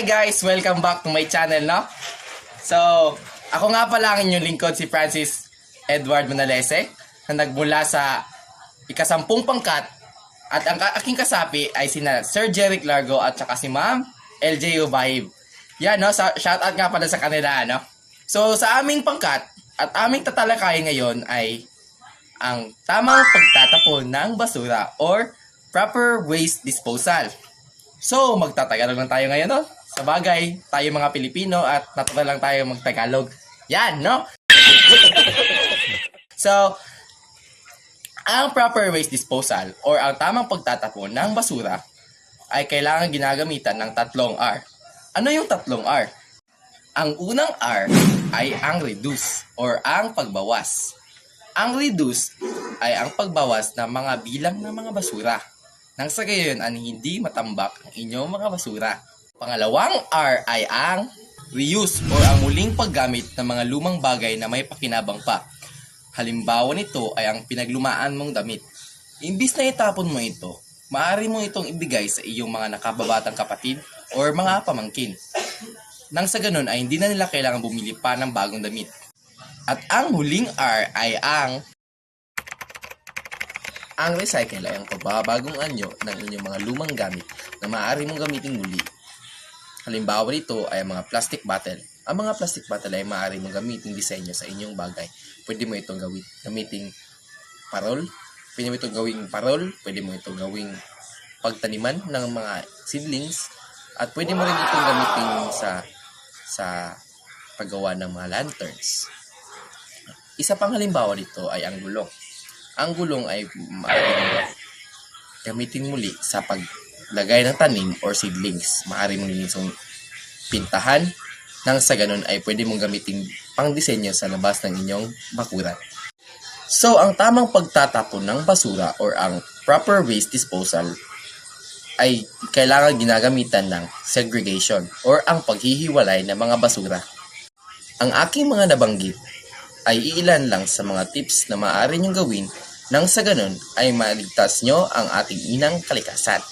Hi guys! Welcome back to my channel, no? So, ako nga pala ang inyong lingkod si Francis Edward Manalese na nagmula sa ikasampung pangkat at ang aking kasapi ay sina Sir Jeric Largo at saka si Ma'am LJ Ubahib. Yan, no? Shoutout nga pala sa kanila, no? So, sa aming pangkat at aming tatalakayin ngayon ay ang tamang pagtatapon ng basura or proper waste disposal. So, magtatagalog lang tayo ngayon, no? Sa bagay, tayo mga Pilipino at natural lang tayo magtagalog. Yan, no? So, ang proper waste disposal or ang tamang pagtatapon ng basura ay kailangan ginagamitan ng tatlong R. Ano yung tatlong R? Ang unang R ay ang reduce or ang pagbawas. Ang reduce ay ang pagbawas ng mga bilang ng mga basura. Nang sa gayon ay hindi matambak ang inyong mga basura. Pangalawang R ay ang reuse o ang muling paggamit ng mga lumang bagay na may pakinabang pa. Halimbawa nito ay ang pinaglumaan mong damit. Imbis na itapon mo ito, maaari mo itong ibigay sa iyong mga nakababatang kapatid o mga pamangkin. Nang sa ganon ay hindi na nila kailangan bumili pa ng bagong damit. At ang huling R ay ang recycle ay ang pagbabagong anyo ng inyong mga lumang gamit na maaari mong gamitin muli. Halimbawa nito ay ang mga plastic bottle. Ang mga plastic bottle ay maaari mong gamitin disenyo sa inyong bagay. Pwede mo itong gamitin parol. Pwede mo itong gawing parol. Pwede mo itong gawing pagtaniman ng mga seedlings. At pwede mo rin itong gamitin sa paggawa ng mga lanterns. Isa pang halimbawa nito ay ang gulong. Ang gulong ay maaaring gamitin muli sa paglagay ng tanim or seedlings. Maaari mong itong pintahan nang sa ganun ay pwede mong gamitin pang disenyo sa labas ng inyong bakuran. So, ang tamang pagtatapon ng basura or ang proper waste disposal ay kailangan ginagamitan ng segregation or ang paghihiwalay ng mga basura. Ang aking mga nabanggit ay iilan lang sa mga tips na maaari niyong gawin nang sa ganun ay maligtas nyo ang ating inang kalikasan.